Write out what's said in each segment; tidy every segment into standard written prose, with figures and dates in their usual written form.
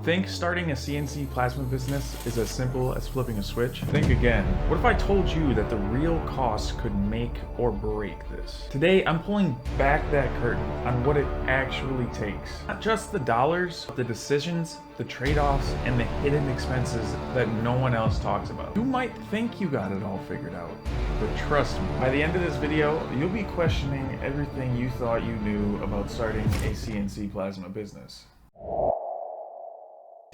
Think starting a CNC plasma business is as simple as flipping a switch? Think again. What if I told you that the real cost could make or break this? Today, I'm pulling back that curtain on what it actually takes. Not just the dollars, but the decisions, the trade-offs, and the hidden expenses that no one else talks about. You might think you got it all figured out, but trust me, by the end of this video, you'll be questioning everything you thought you knew about starting a CNC plasma business.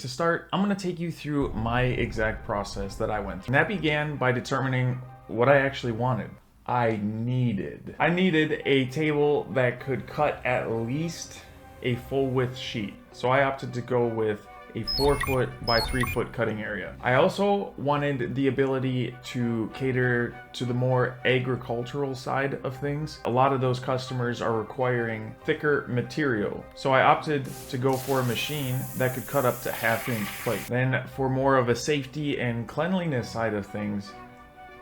To start, I'm going to take you through my exact process that I went through. And that began by determining what I actually wanted. I needed a table that could cut at least a full width sheet. So I opted to go with a 4 foot by 3 foot cutting area. I also wanted the ability to cater to the more agricultural side of things. A lot of those customers are requiring thicker material. So I opted to go for a machine that could cut up to 1/2 inch plate. Then for more of a safety and cleanliness side of things,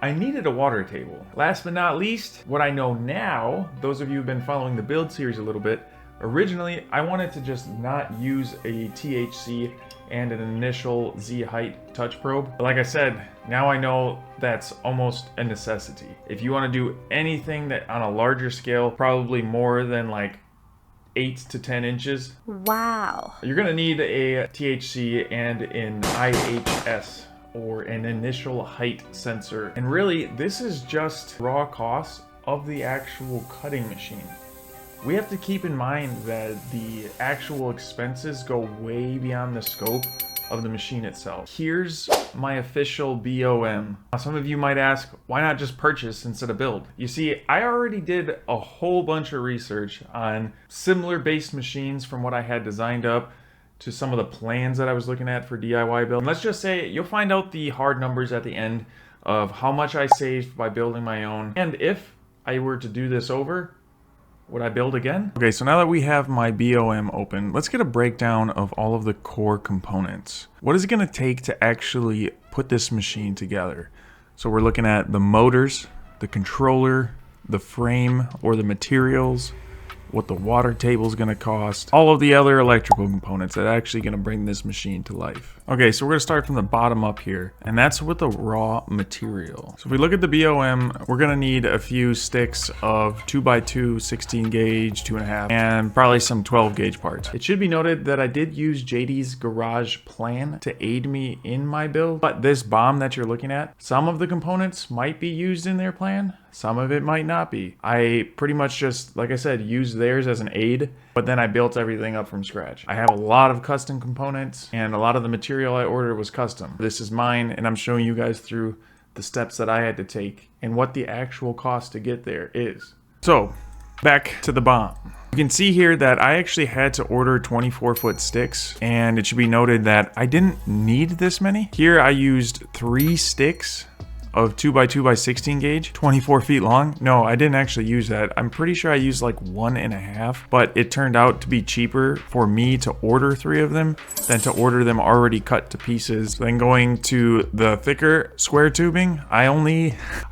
I needed a water table. Last but not least, what I know now, those of you who've been following the build series a little bit, originally, I wanted to just not use a THC and an initial Z height touch probe. But like I said, now I know that's almost a necessity. If you want to do anything that on a larger scale, probably more than like 8 to 10 inches. Wow. You're gonna need a THC and an IHS, or an initial height sensor. And really, this is just raw costs of the actual cutting machine. We have to keep in mind that the actual expenses go way beyond the scope of the machine itself. Here's my official BOM. Now, some of you might ask, why not just purchase instead of build? You see, I already did a whole bunch of research on similar based machines from what I had designed up to some of the plans that I was looking at for DIY build. And let's just say you'll find out the hard numbers at the end of how much I saved by building my own. And if I were to do this over, would I build again? Okay, so now that we have my BOM open, let's get a breakdown of all of the core components. What is it gonna take to actually put this machine together? So we're looking at the motors, the controller, the frame or the materials, what the water table is going to cost, all of the other electrical components that are actually going to bring this machine to life. Okay, so we're going to start from the bottom up here, and that's with the raw material. So if we look at the BOM, we're going to need a few sticks of 2x2 16 gauge, 2.5, and probably some 12 gauge parts. It should be noted that I did use JD's garage plan to aid me in my build, but this BOM that you're looking at, some of the components might be used in their plan, some of it might not be. I pretty much just, like I said, used theirs as an aid, but then I built everything up from scratch. I have a lot of custom components, and a lot of the material I ordered was custom. This is mine, and I'm showing you guys through the steps that I had to take and what the actual cost to get there is. So, back to the BOM. You can see here that I actually had to order 24 foot sticks, and it should be noted that I didn't need this many. Here I used 3 sticks of 2x2x16 gauge, 24 feet long. No, I didn't actually use that. I'm pretty sure I used like 1.5, but it turned out to be cheaper for me to order 3 of them than to order them already cut to pieces. Then going to the thicker square tubing, I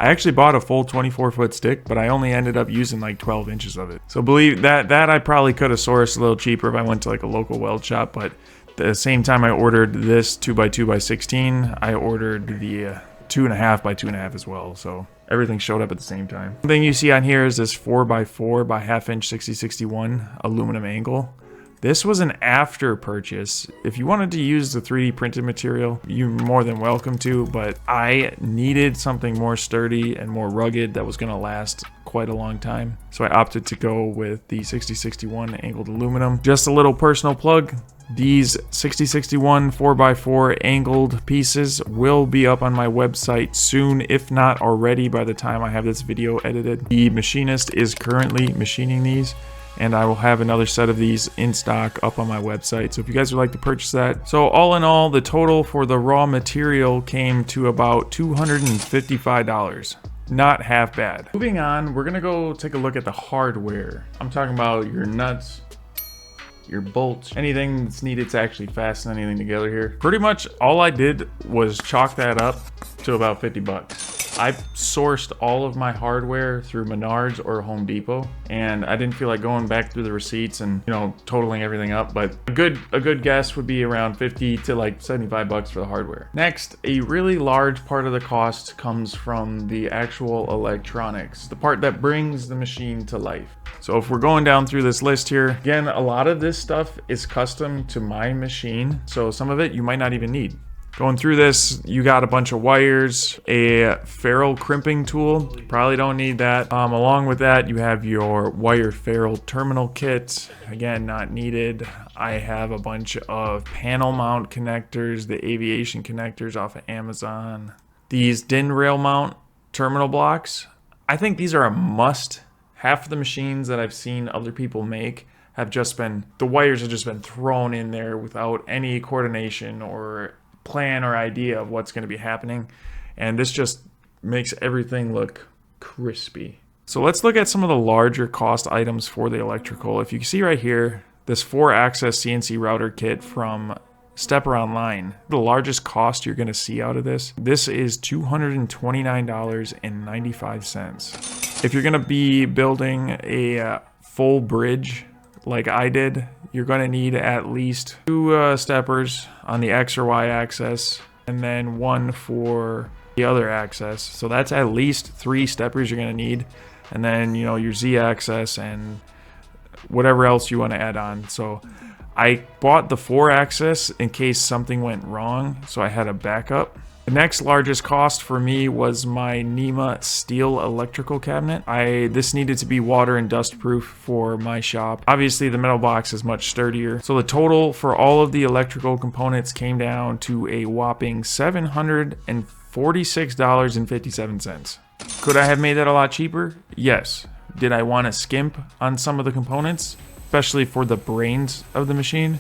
actually bought a full 24 foot stick, but I only ended up using like 12 inches of it. So believe that I probably could have sourced a little cheaper if I went to like a local weld shop, but at the same time I ordered this 2x2x16, I ordered the 2.5 by 2.5 as well, so everything showed up at the same time. The thing you see on here is this 4x4 by 1/2 inch 6061 aluminum angle. This was an after purchase. If you wanted to use the 3D printed material, you're more than welcome to, but I needed something more sturdy and more rugged that was gonna last quite a long time. So I opted to go with the 6061 angled aluminum. Just a little personal plug. These 6061 4x4 angled pieces will be up on my website soon, if not already by the time I have this video edited. The machinist is currently machining these, and I will have another set of these in stock up on my website. So if you guys would like to purchase that. So all in all, the total for the raw material came to about $255. Not half bad. Moving on, we're gonna go take a look at the hardware. I'm talking about your nuts, your bolts, anything that's needed to actually fasten anything together here. Pretty much all I did was chalk that up to about 50 bucks. I sourced all of my hardware through Menards or Home Depot, and I didn't feel like going back through the receipts and, you know, totaling everything up, but a good guess would be around 50 to like 75 bucks for the hardware. Next, a really large part of the cost comes from the actual electronics, the part that brings the machine to life. So if we're going down through this list here, again, a lot of this stuff is custom to my machine, so some of it you might not even need. Going through this, you got a bunch of wires, a ferrule crimping tool, probably don't need that. Along with that, you have your wire ferrule terminal kit, again, not needed. I have a bunch of panel mount connectors, the aviation connectors off of Amazon. These DIN rail mount terminal blocks, I think these are a must. Half of the machines that I've seen other people make have just been, the wires have just been thrown in there without any coordination or plan or idea of what's going to be happening, and this just makes everything look crispy. So let's look at some of the larger cost items for the electrical. If you can see right here, this 4-axis CNC router kit from Stepper Online, the largest cost you're going to see out of this is $229.95. If you're going to be building a full bridge like I did, you're going to need at least 2 steppers on the X or Y axis, and then 1 for the other axis. So that's at least 3 steppers you're going to need, and then, you know, your Z axis and whatever else you want to add on. So I bought the 4-axis in case something went wrong, so I had a backup. The next largest cost for me was my NEMA steel electrical cabinet. This needed to be water and dust proof for my shop. Obviously the metal box is much sturdier. So the total for all of the electrical components came down to a whopping $746.57. Could I have made that a lot cheaper? Yes. Did I want to skimp on some of the components, especially for the brains of the machine?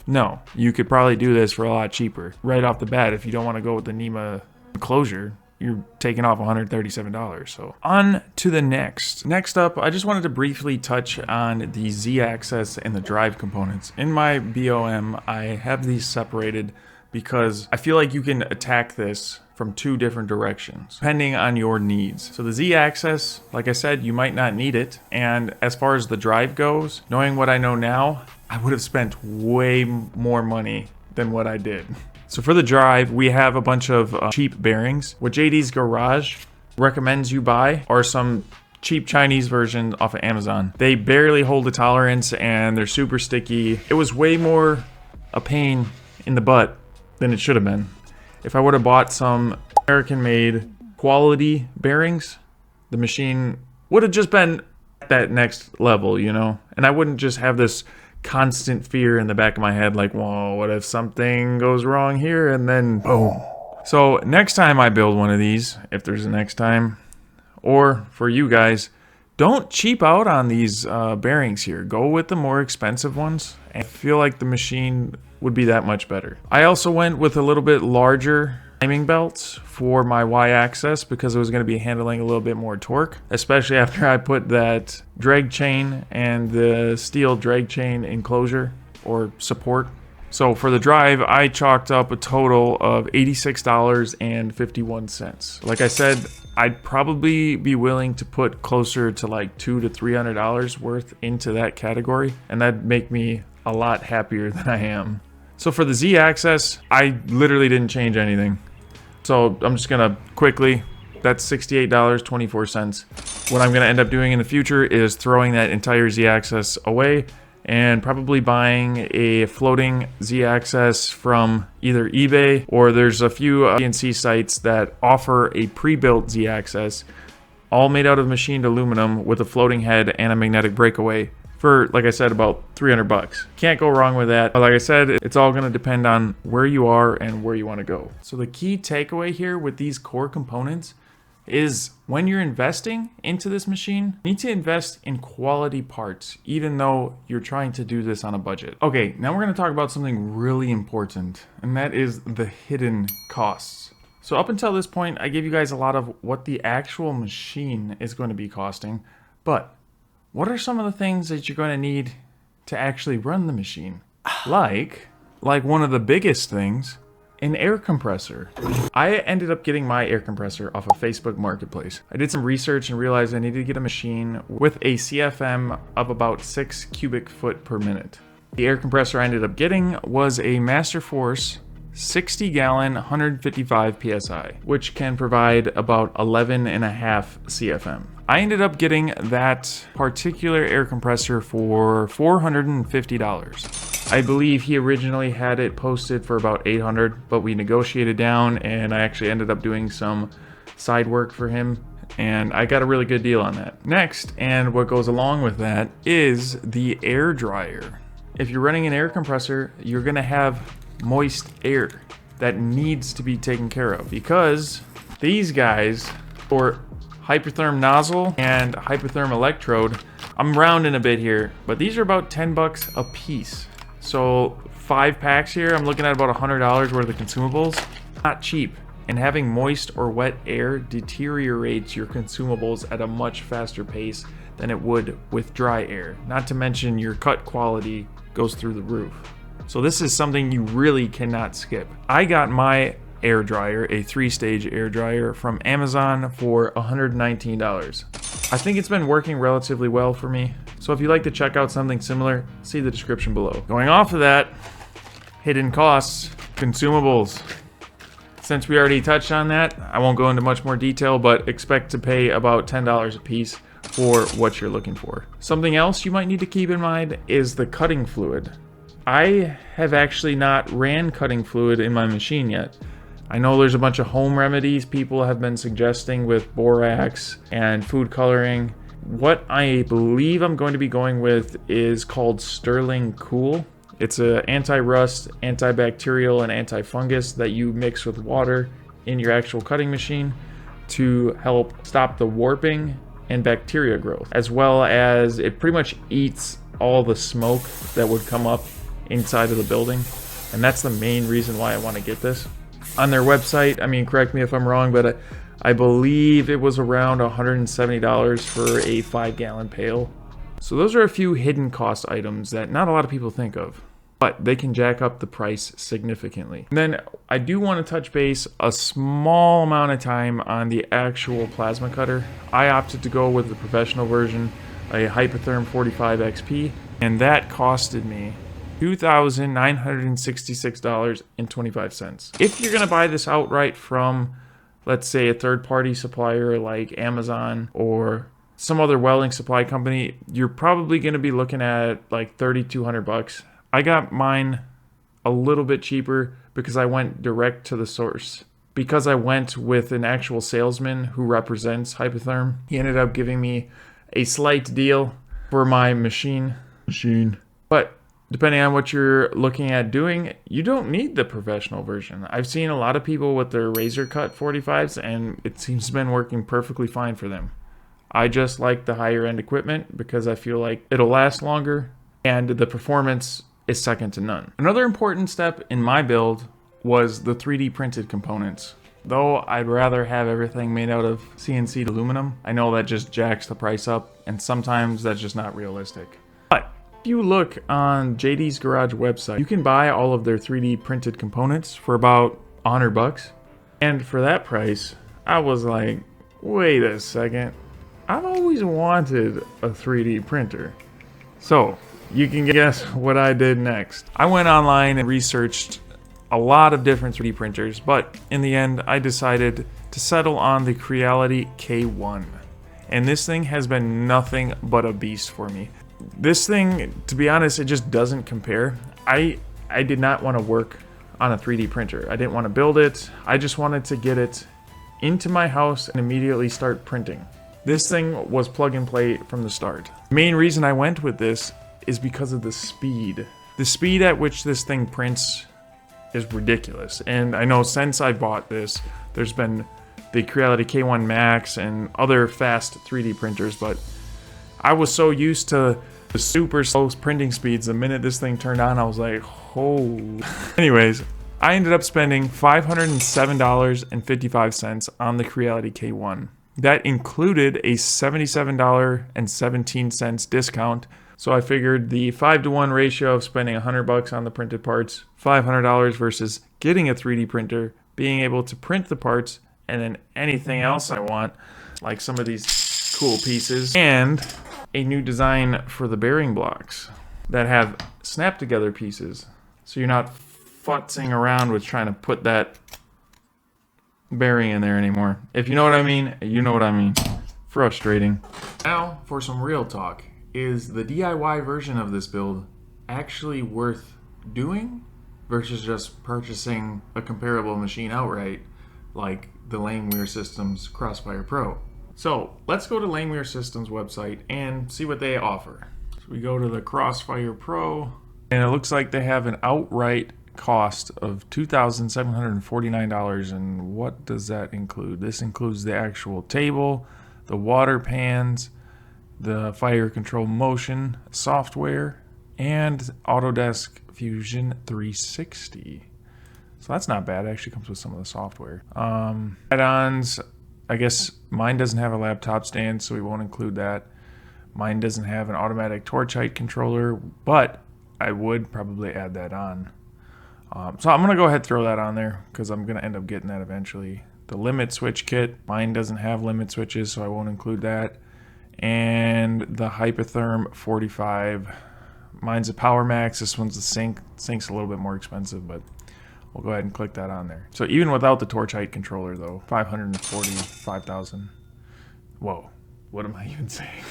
No, you could probably do this for a lot cheaper. Right off the bat, if you don't want to go with the NEMA Enclosure, you're taking off $137. So on to the next. Next up, I just wanted to briefly touch on the Z-axis and the drive components. In my BOM, I have these separated because I feel like you can attack this from 2 different directions, depending on your needs. So the Z-axis, like I said, you might not need it. And as far as the drive goes, knowing what I know now, I would have spent way more money than what I did. So for the drive, we have a bunch of cheap bearings. What JD's Garage recommends you buy are some cheap Chinese versions off of Amazon. They barely hold a tolerance and they're super sticky. It was way more a pain in the butt than it should have been. If I would have bought some American-made quality bearings, the machine would have just been at that next level, you know? And I wouldn't just have this constant fear in the back of my head like, whoa, what if something goes wrong here and then boom. So next time I build one of these, if there's a next time, or for you guys, don't cheap out on these bearings here. Go with the more expensive ones. I feel like the machine would be that much better. I also went with a little bit larger timing belts for my Y-axis because it was going to be handling a little bit more torque, especially after I put that drag chain and the steel drag chain enclosure or support. So for the drive, I chalked up a total of $86.51. Like I said, I'd probably be willing to put closer to like $200 to $300 worth into that category, and that'd make me a lot happier than I am. So for the Z-axis, I literally didn't change anything. So I'm just gonna quickly, that's $68.24. What I'm gonna end up doing in the future is throwing that entire Z-axis away and probably buying a floating Z-axis from either eBay or there's a few CNC sites that offer a pre-built Z-axis, all made out of machined aluminum with a floating head and a magnetic breakaway for, like I said, about 300 bucks. Can't go wrong with that. But like I said, it's all gonna depend on where you are and where you wanna go. So the key takeaway here with these core components is when you're investing into this machine, you need to invest in quality parts, even though you're trying to do this on a budget. Okay, now we're gonna talk about something really important, and that is the hidden costs. So up until this point, I gave you guys a lot of what the actual machine is going to be costing, but what are some of the things that you're going to need to actually run the machine? Like one of the biggest things An air compressor. I ended up getting my air compressor off of Facebook Marketplace. I did some research and realized I needed to get a machine with a CFM of about 6 cubic foot per minute. The air compressor I ended up getting was a Master Force 60 gallon 155 psi, which can provide about 11.5 CFM. I ended up getting that particular air compressor for $450. I believe he originally had it posted for about $800, but we negotiated down and I actually ended up doing some side work for him and I got a really good deal on that. Next, and what goes along with that, is the air dryer. If you're running an air compressor, you're gonna have moist air that needs to be taken care of because these guys, for hypertherm nozzle and hypertherm electrode, I'm rounding a bit here, but these are about 10 bucks a piece. So 5 packs here, I'm looking at about $100 worth of consumables. Not cheap. And having moist or wet air deteriorates your consumables at a much faster pace than it would with dry air. Not to mention your cut quality goes through the roof. So this is something you really cannot skip. I got my air dryer, a 3-stage air dryer from Amazon for $119. I think it's been working relatively well for me. So if you'd like to check out something similar, see the description below. Going off of that, hidden costs, consumables. Since we already touched on that, I won't go into much more detail, but expect to pay about $10 a piece for what you're looking for. Something else you might need to keep in mind is the cutting fluid. I have actually not ran cutting fluid in my machine yet. I know there's a bunch of home remedies people have been suggesting with borax and food coloring. What I believe I'm going to be going with is called Sterling Cool. It's an anti-rust, antibacterial, and anti-fungus that you mix with water in your actual cutting machine to help stop the warping and bacteria growth, as well as it pretty much eats all the smoke that would come up inside of the building. And that's the main reason why I want to get this. On their website, I mean, correct me if I'm wrong, but I believe it was around $170 for a 5-gallon pail. So those are a few hidden cost items that not a lot of people think of, but they can jack up the price significantly. And then I do want to touch base a small amount of time on the actual plasma cutter. I opted to go with the professional version, a Hypertherm 45 XP, and that costed me $2,966.25. If you're going to buy this outright from, let's say, a third-party supplier like Amazon or some other welding supply company, you're probably going to be looking at like $3,200. I got mine a little bit cheaper because I went direct to the source. Because I went with an actual salesman who represents Hypertherm, he ended up giving me a slight deal for my machine. But depending on what you're looking at doing, you don't need the professional version. I've seen a lot of people with their razor cut 45s and it seems to have been working perfectly fine for them. I just like the higher end equipment because I feel like it'll last longer and the performance is second to none. Another important step in my build was the 3D printed components. Though I'd rather have everything made out of CNC aluminum, I know that just jacks the price up and sometimes that's just not realistic. But if you look on JD's Garage website, you can buy all of their 3D printed components for about $100. And for that price, I was like, wait a second. I've always wanted a 3D printer. So you can guess what I did next. I went online and researched a lot of different 3D printers, but in the end, I decided to settle on the Creality K1. And this thing has been nothing but a beast for me. This thing, to be honest, it just doesn't compare. I did not want to work on a 3D printer. I didn't want to build it. I just wanted to get it into my house and immediately start printing. This thing was plug and play from the start. The main reason I went with this is because of the speed. The speed at which this thing prints is ridiculous. And I know since I bought this, there's been the Creality K1 Max and other fast 3D printers, but I was so used to the super slow printing speeds. The minute this thing turned on, I was like, oh. Anyways, I ended up spending $507.55 on the Creality K1. That included a $77.17 discount So I figured the 5-to-1 ratio of spending $100 on the printed parts, $500 versus getting a 3D printer, being able to print the parts, and then anything else I want, like some of these cool pieces, and a new design for the bearing blocks that have snap together pieces. So you're not futzing around with trying to put that bearing in there anymore. If you know what I mean, you know what I mean. Frustrating. Now for some real talk. Is the DIY version of this build actually worth doing versus just purchasing a comparable machine outright like the Langmuir Systems Crossfire Pro? So let's go to Langmuir Systems website and see what they offer. So we go to the Crossfire Pro, and it looks like they have an outright cost of $2,749. And what does that include? This includes the actual table, the water pans, the fire control motion software, and Autodesk Fusion 360. So that's not bad. It actually comes with some of the software. Add-ons, I guess mine doesn't have a laptop stand, so we won't include that. Mine doesn't have an automatic torch height controller, but I would probably add that on. So I'm gonna go ahead and throw that on there because I'm gonna end up getting that eventually. The limit switch kit, mine doesn't have limit switches, so I won't include that. And the Hypertherm 45, mine's a Power Max. This one's the Sync. Sync's a little bit more expensive, but we'll go ahead and click that on there. So even without the torch height controller though, $545,000. Whoa, what am I even saying?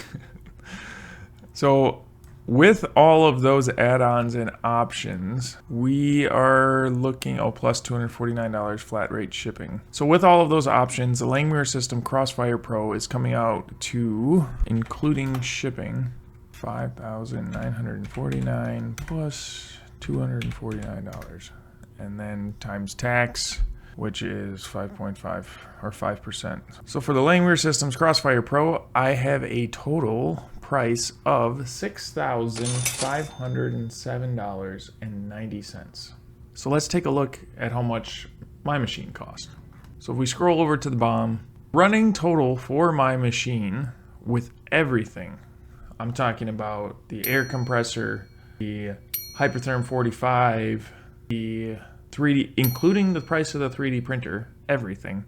So with all of those add-ons and options, we are looking, plus $249 flat rate shipping. So with all of those options, the Langmuir System Crossfire Pro is coming out to, including shipping, $5,949 plus $249. And then times tax, which is 5.5 or 5%. So for the Langmuir Systems Crossfire Pro, I have a total price of $6,507.90. So let's take a look at how much my machine cost. So if we scroll over to the bottom, running total for my machine with everything, I'm talking about the air compressor, the Hypertherm 45, the 3D, including the price of the 3D printer, everything,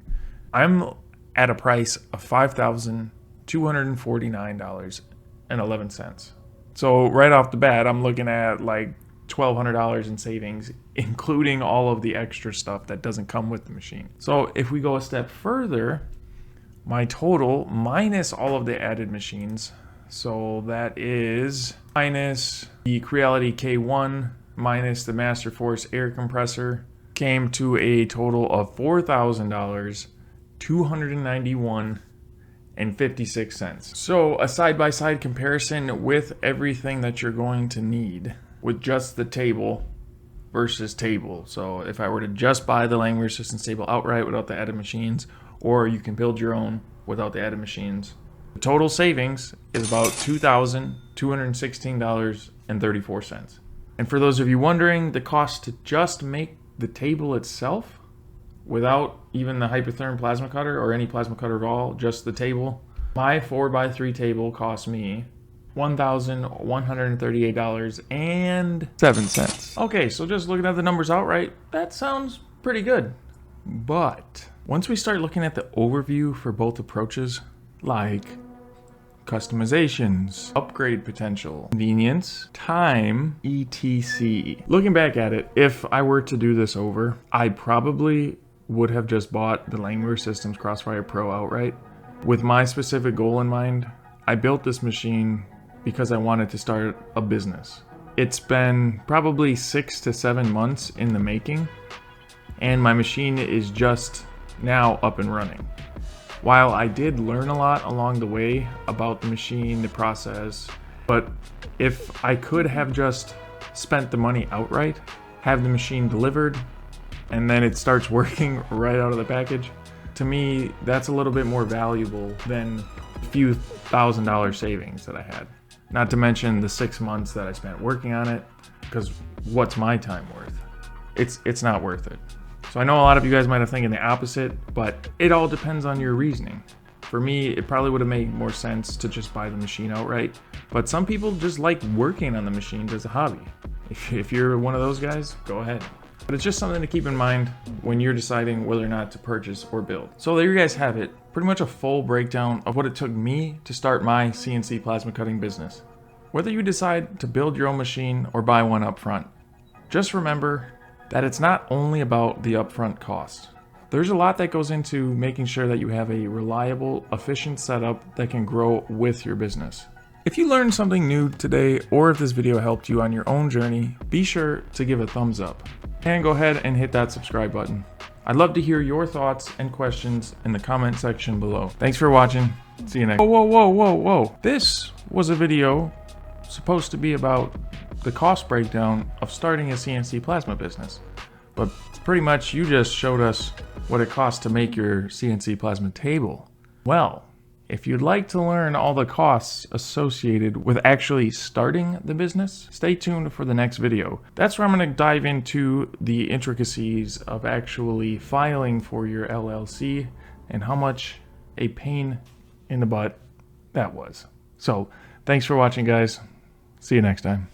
I'm at a price of $5,249.11. So right off the bat, I'm looking at like $1,200 in savings, including all of the extra stuff that doesn't come with the machine. So if we go a step further, my total minus all of the added machines, so that is minus the Creality K1 minus the Masterforce air compressor, came to a total of $4,291.56. So a side-by-side comparison with everything that you're going to need with just the table versus table. So if I were to just buy the Langmuir Systems table outright without the added machines, or you can build your own without the added machines, the total savings is about $2,216.34. And for those of you wondering, the cost to just make the table itself, without even the Hypertherm plasma cutter or any plasma cutter at all, just the table, my 4x3 table cost me $1,138.07. Okay, so just looking at the numbers outright, that sounds pretty good. But once we start looking at the overview for both approaches, like customizations, upgrade potential, convenience, time, etc. Looking back at it, if I were to do this over, I probably would have just bought the Langmuir Systems Crossfire Pro outright. With my specific goal in mind, I built this machine because I wanted to start a business. It's been probably 6 to 7 months in the making, and my machine is just now up and running. While I did learn a lot along the way about the machine, the process, but if I could have just spent the money outright, have the machine delivered, and then it starts working right out of the package, to me, that's a little bit more valuable than a few $1,000 savings that I had. Not to mention the 6 months that I spent working on it, because what's my time worth? It's not worth it. So I know a lot of you guys might have thinking the opposite, but it all depends on your reasoning. For me, it probably would have made more sense to just buy the machine outright, but some people just like working on the machines as a hobby. If you're one of those guys, go ahead. But it's just something to keep in mind when you're deciding whether or not to purchase or build. So there you guys have it. Pretty much a full breakdown of what it took me to start my CNC plasma cutting business. Whether you decide to build your own machine or buy one up front, just remember that it's not only about the upfront cost. There's a lot that goes into making sure that you have a reliable, efficient setup that can grow with your business. If you learned something new today, or if this video helped you on your own journey, be sure to give a thumbs up. And go ahead and hit that subscribe button. I'd love to hear your thoughts and questions in the comment section below. Thanks for watching. See you next. Whoa. This was a video supposed to be about the cost breakdown of starting a CNC plasma business. But pretty much you just showed us what it costs to make your CNC plasma table. Well, if you'd like to learn all the costs associated with actually starting the business, stay tuned for the next video. That's where I'm going to dive into the intricacies of actually filing for your LLC and how much a pain in the butt that was. So, thanks for watching, guys. See you next time.